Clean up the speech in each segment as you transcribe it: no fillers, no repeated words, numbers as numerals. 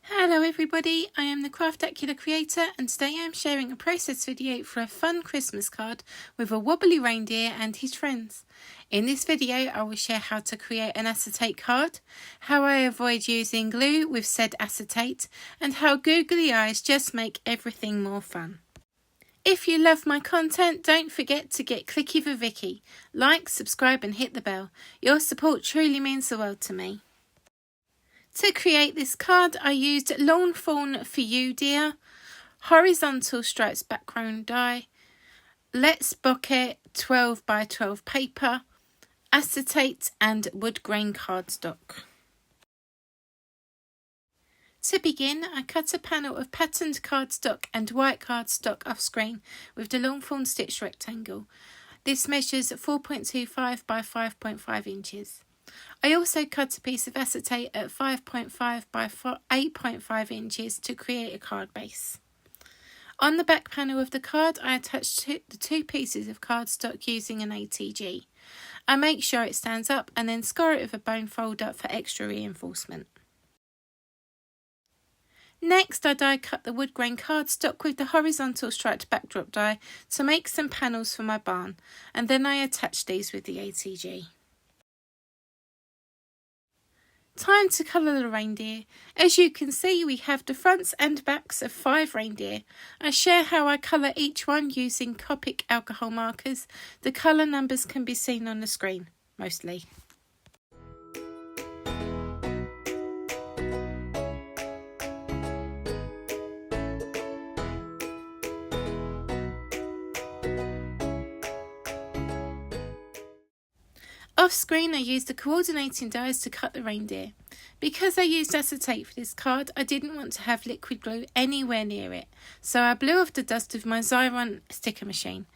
Hello everybody, I am the Craftacular creator and today I am sharing a process video for a fun Christmas card with a wobbly reindeer and his friends. In this video I will share how to create an acetate card, how I avoid using glue with said acetate, and how googly eyes just make everything more fun. If you love my content, don't forget to get clicky for Vicki. Like, subscribe and hit the bell. Your support truly means the world to me. To create this card, I used Lawn Fawn for You Dear, horizontal stripes background die, Let's Bucket 12 by 12 paper, acetate and wood grain cardstock. To begin, I cut a panel of patterned cardstock and white cardstock off screen with the Lawn Fawn stitch rectangle. This measures 4.25 by 5.5 inches. I also cut a piece of acetate at 5.5 by 8.5 inches to create a card base. On the back panel of the card, I attached the two pieces of cardstock using an ATG. I make sure it stands up and then score it with a bone folder for extra reinforcement. Next, I die cut the wood grain cardstock with the horizontal striped backdrop die to make some panels for my barn, and then I attach these with the ATG. Time to colour the reindeer. As you can see, we have the fronts and backs of 5 reindeer. I share how I colour each one using Copic alcohol markers. The colour numbers can be seen on the screen, mostly. Off screen I used the coordinating dies to cut the reindeer. Because I used acetate for this card, I didn't want to have liquid glue anywhere near it, so I blew off the dust with my Xyron sticker machine,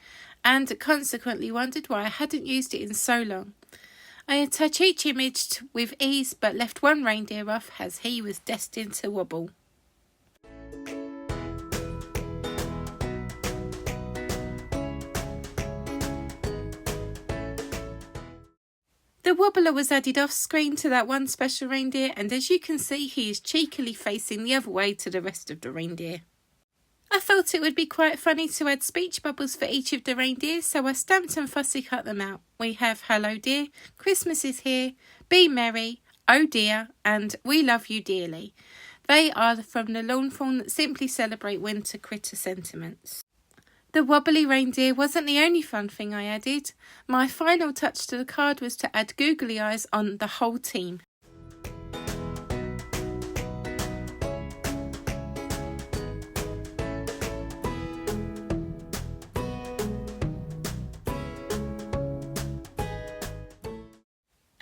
and consequently wondered why I hadn't used it in so long. I attach each image with ease but left one reindeer off as he was destined to wobble. The wobbler was added off screen to that one special reindeer, and as you can see he is cheekily facing the other way to the rest of the reindeer. I thought it would be quite funny to add speech bubbles for each of the reindeers, so I stamped and fussy cut them out. We have Hello Dear, Christmas is Here, Be Merry, Oh Dear and We Love You Dearly. They are from the Lawn Fawn that simply celebrate winter critter sentiments. The wobbly reindeer wasn't the only fun thing I added. My final touch to the card was to add googly eyes on the whole team.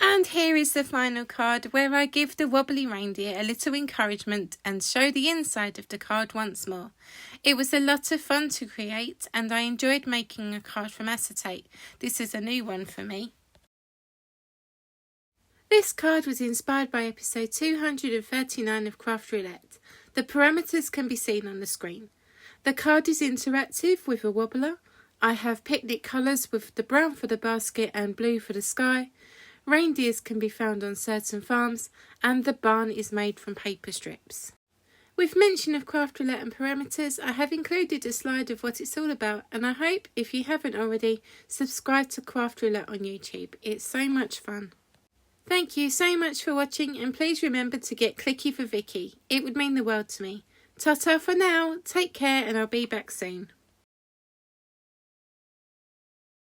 And here is the final card where I give the wobbly reindeer a little encouragement and show the inside of the card once more. It was a lot of fun to create and I enjoyed making a card from acetate. This is a new one for me. This card was inspired by episode 239 of Craft Roulette. The parameters can be seen on the screen. The card is interactive with a wobbler. I have picnic colours with the brown for the basket and blue for the sky. Reindeers can be found on certain farms, and the barn is made from paper strips. With mention of Craft Roulette and parameters, I have included a slide of what it's all about, and I hope, if you haven't already, subscribe to Craft Roulette on YouTube. It's so much fun. Thank you so much for watching, and please remember to get clicky for Vicki. It would mean the world to me. Ta-ta for now, take care, and I'll be back soon.